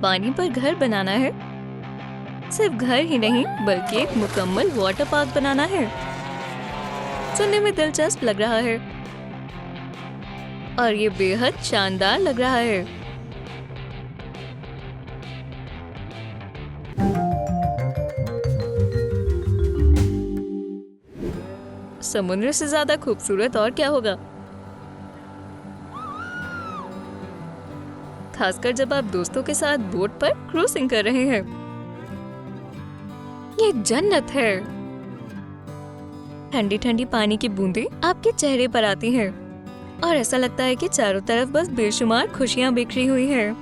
पानी पर घर बनाना है। सिर्फ घर ही नहीं बल्कि एक मुकम्मल वाटर पार्क बनाना है। सुनने में दिलचस्प लग रहा है और ये बेहद शानदार लग रहा है। समुद्र से ज्यादा खूबसूरत और क्या होगा, खासकर जब आप दोस्तों के साथ बोट पर क्रूजिंग कर रहे हैं। ये जन्नत है। ठंडी ठंडी पानी की बूंदें आपके चेहरे पर आती हैं और ऐसा लगता है कि चारों तरफ बस बेशुमार खुशियां बिखरी हुई हैं।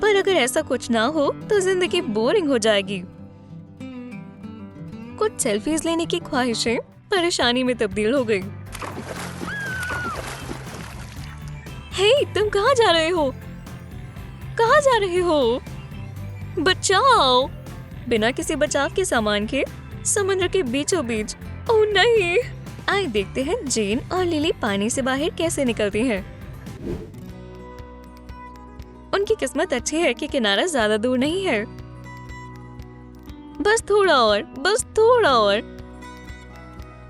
पर अगर ऐसा कुछ ना हो तो जिंदगी बोरिंग हो जाएगी। कुछ सेल्फीज लेने की ख्वाहिशें परेशानी में तब्दील हो गई। हे, तुम कहाँ जा रहे हो? कहाँ जा रहे हो? बचाओ! बिना किसी बचाव के सामान के समुद्र के बीचों बीच। ओह नहीं! आइए देखते हैं जेन और लिली पानी से बाहर कैसे निकलती हैं। उनकी किस्मत अच्छी है कि किनारा ज्यादा दूर नहीं है। बस थोड़ा और, बस थोड़ा और।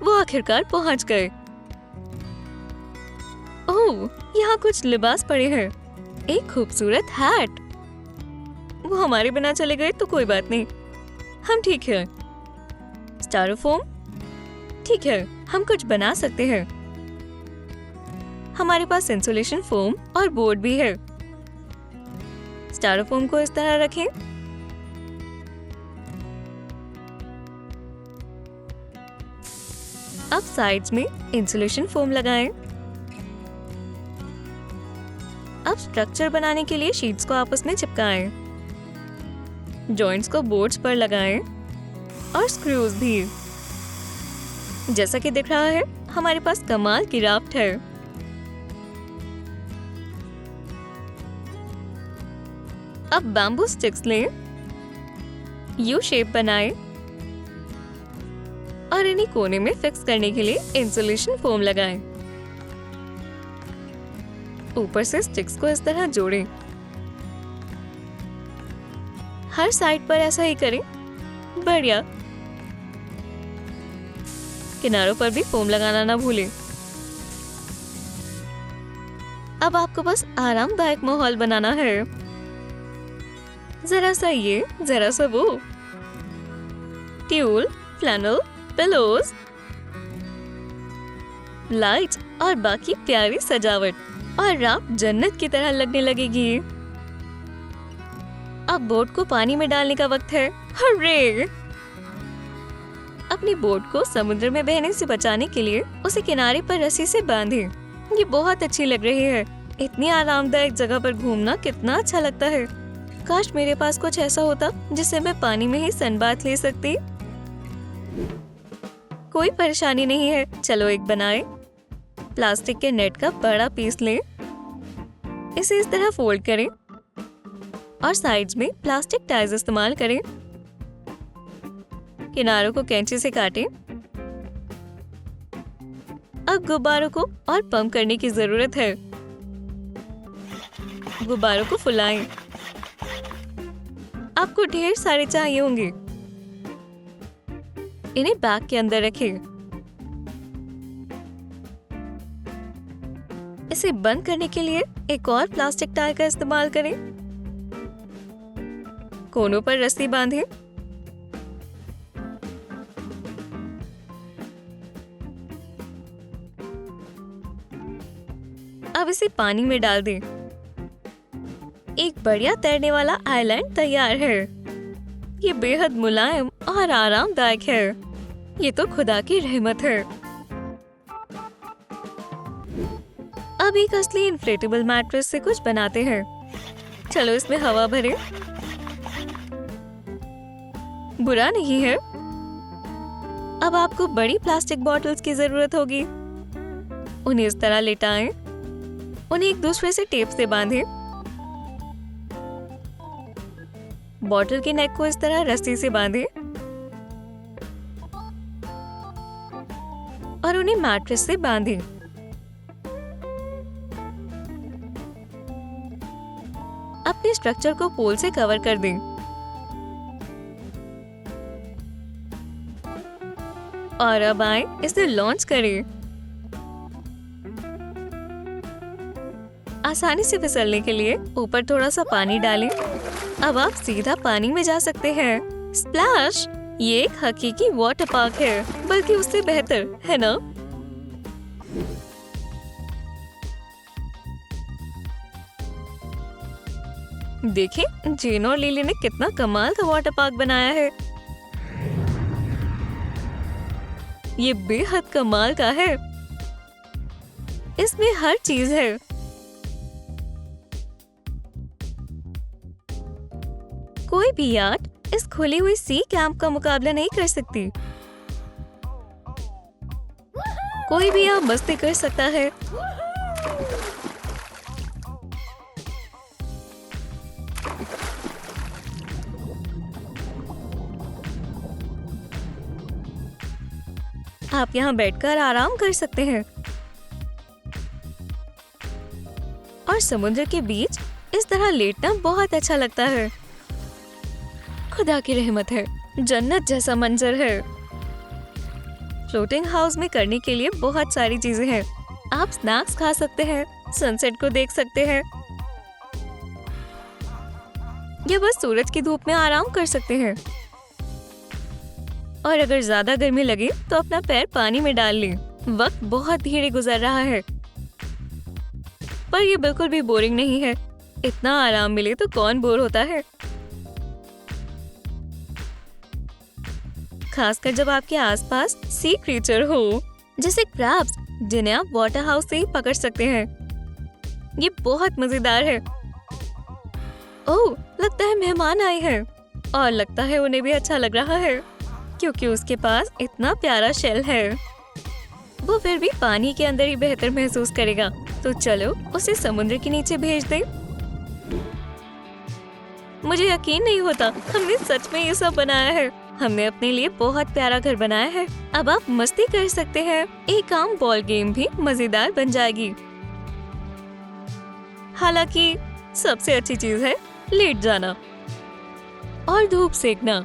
वो आखिरकार पहुंच गए। ओह, यहाँ कुछ लिबास पड़े हैं। एक खूबसूरत हैट। वो हमारे बिना चले गए तो कोई बात नहीं, हम ठीक है। स्टाइरोफोम, ठीक है, हम कुछ बना सकते हैं। हमारे पास इंसुलेशन फोम और बोर्ड भी है। स्टाइरोफोम को इस तरह रखें। अब साइड्स में इंसुलेशन फोम लगाएं। अब स्ट्रक्चर बनाने के लिए शीट्स को आपस में चिपकाएं। जॉइंट्स को बोर्ड्स पर लगाएं और स्क्रूज भी। जैसा कि दिख रहा है, हमारे पास कमाल की राफ्ट है। अब बैम्बू स्टिक्स लें, यू शेप बनाएं और इन्हीं कोने में फिक्स करने के लिए इंसुलेशन फोम लगाएं। ऊपर से स्टिक्स को इस तरह जोड़ें। हर साइड पर ऐसा ही करें। बढ़िया। किनारों पर भी फोम लगाना ना भूलें। अब आपको बस आरामदायक माहौल बनाना है। जरा सा ये, जरा सा वो। ट्यूल, फ्लैनल, पिलोज, लाइट्स और बाकी प्यारी सजावट, और राफ्ट जन्नत की तरह लगने लगेगी। अब बोट को पानी में डालने का वक्त है। हर्रे! अपनी बोट को समुद्र में बहने से बचाने के लिए उसे किनारे पर रस्सी से बांधें। ये बहुत अच्छी लग रही है। इतनी आरामदायक जगह पर घूमना कितना अच्छा लगता है। काश मेरे पास कुछ ऐसा होता जिससे मैं पानी में ही सनबाथ ले सकती। कोई परेशानी नहीं है। चलो एक बनाएं। प्लास्टिक के नेट का बड़ा पीस लें। इसे इस तरह फोल्ड करें और साइड्स में प्लास्टिक टाइज इस्तेमाल करें। किनारों को कैंची से काटें। अब गुब्बारों को और पंप करने की जरूरत है। गुब्बारों को फुलाएं। आपको ढेर सारे चाहिए होंगे। इन्हें बैग के अंदर रखें। इसे बंद करने के लिए एक और प्लास्टिक टाई का इस्तेमाल करें। कोनों पर रस्सी बांधें। अब इसे पानी में डाल दें। एक बढ़िया तैरने वाला आइलैंड तैयार है। ये बेहद मुलायम और आरामदायक है। ये तो खुदा की रहमत है। अब एक असली इन्फ्लेटेबल मैट्रेस से कुछ बनाते हैं। चलो इसमें हवा भरें। बुरा नहीं है। अब आपको बड़ी प्लास्टिक बॉटल्स की जरूरत होगी। उन्हें इस तरह लिटाएं। उन्हें एक दूसरे से टेप से बांधें। बॉटल के नेक को इस तरह रस्सी से बांधें और उन्हें मैट्रेस से बांधें। अपने स्ट्रक्चर को पोल से कवर कर दें। और अब आए इसे लॉन्च करें। आसानी से फिसलने के लिए ऊपर थोड़ा सा पानी डालें। अब आप सीधा पानी में जा सकते हैं। स्प्लैश! ये एक हकीकी वाटर पार्क है, बल्कि उससे बेहतर, है ना? देखें, जेन और लिली ने कितना कमाल का वाटर पार्क बनाया है। ये बेहद कमाल का है। इसमें हर चीज है। कोई भी याट इस खुली हुई सी कैंप का मुकाबला नहीं कर सकती। कोई भी यहाँ मस्ती कर सकता है। आप यहाँ बैठकर आराम कर सकते हैं और समुद्र के बीच इस तरह लेटना बहुत अच्छा लगता है। खुदा की रहमत है, जन्नत जैसा मंजर है। फ्लोटिंग हाउस में करने के लिए बहुत सारी चीजें हैं। आप स्नैक्स खा सकते हैं, सनसेट को देख सकते हैं या बस सूरज की धूप में आराम कर सकते हैं। और अगर ज्यादा गर्मी लगे तो अपना पैर पानी में डाल लें। वक्त बहुत धीरे गुजर रहा है, पर ये बिल्कुल भी बोरिंग नहीं है। इतना आराम मिले तो कौन बोर होता है, खासकर जब आपके आसपास सी क्रीचर हो, जैसे क्रैब्स, जिन्हें आप वाटर हाउस से ही पकड़ सकते हैं। ये बहुत मजेदार है। ओह, लगता है मेहमान आए हैं और लगता है उन्हें भी अच्छा लग रहा है, क्योंकि उसके पास इतना प्यारा शेल है। वो फिर भी पानी के अंदर ही बेहतर महसूस करेगा, तो चलो उसे समुद्र के नीचे भेज दें। मुझे यकीन नहीं होता, हमने सच में ये सब बनाया है। हमने अपने लिए बहुत प्यारा घर बनाया है। अब आप मस्ती कर सकते हैं। एक आम बॉल गेम भी मजेदार बन जाएगी। हालांकि सबसे अच्छी चीज है लेट जाना और धूप सेकना।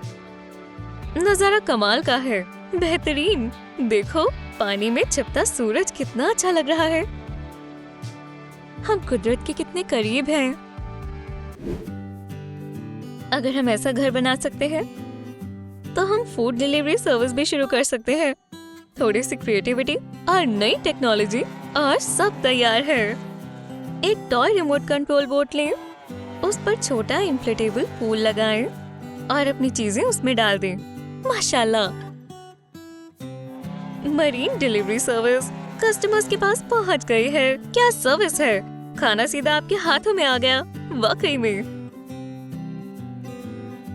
नजारा कमाल का है, बेहतरीन। देखो, पानी में छिपता सूरज कितना अच्छा लग रहा है। हम कुदरत के कितने करीब हैं। अगर हम ऐसा घर बना सकते हैं तो हम फूड डिलीवरी सर्विस भी शुरू कर सकते हैं। थोड़ी सी क्रिएटिविटी और नई टेक्नोलॉजी और सब तैयार है। एक टॉय रिमोट कंट्रोल बोट लें, उस पर छोटा इन्फ्लेटेबल पूल लगाएं और अपनी चीजें उसमें डाल दें। माशाल्लाह, मरीन डिलीवरी सर्विस कस्टमर्स के पास पहुंच गई है। क्या सर्विस है, खाना सीधा आपके हाथों में आ गया। वाकई में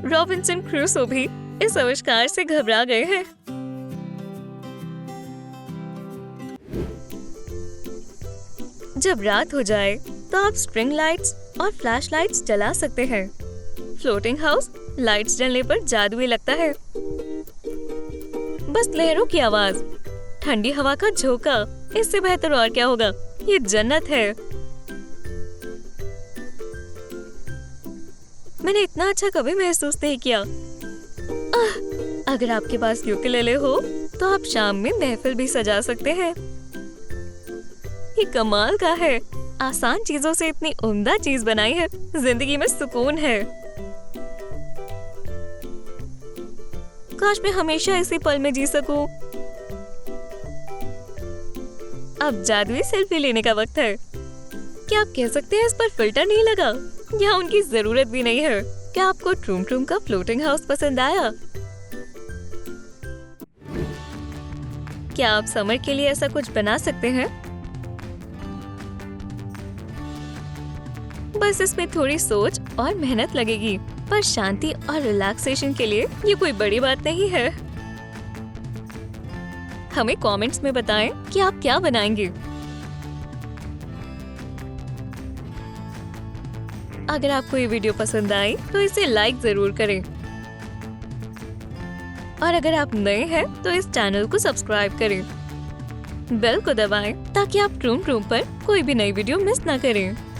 रॉबिन्सन क्रूसो भी इस आविष्कार से घबरा गए हैं। जब रात हो जाए तो आप स्ट्रिंग लाइट्स और फ्लैश लाइट्स जला सकते हैं। फ्लोटिंग हाउस लाइट्स जलने पर जादुई लगता है। बस लहरों की आवाज, ठंडी हवा का झोंका, इससे बेहतर और क्या होगा। ये जन्नत है। मैंने इतना अच्छा कभी महसूस नहीं किया। अगर आपके पास यूकेलेले हो तो आप शाम में महफिल भी सजा सकते हैं। ये कमाल का है। आसान चीजों से इतनी उम्दा चीज बनाई है। जिंदगी में सुकून है। काश मैं हमेशा इसी पल में जी सकूं। अब जादुई सेल्फी लेने का वक्त है। क्या आप कह सकते हैं इस पर फिल्टर नहीं लगा? यहाँ उनकी जरूरत भी नहीं है। क्या आपको ट्रूम ट्रूम का फ्लोटिंग हाउस पसंद आया? क्या आप समर के लिए ऐसा कुछ बना सकते हैं? बस इसमें थोड़ी सोच और मेहनत लगेगी, पर शांति और रिलैक्सेशन के लिए ये कोई बड़ी बात नहीं है। हमें कमेंट्स में बताएं कि आप क्या बनाएंगे। अगर आपको ये वीडियो पसंद आई तो इसे लाइक जरूर करें और अगर आप नए हैं तो इस चैनल को सब्सक्राइब करें। बेल को दबाएं ताकि आप ट्रूम ट्रूम पर कोई भी नई वीडियो मिस ना करें।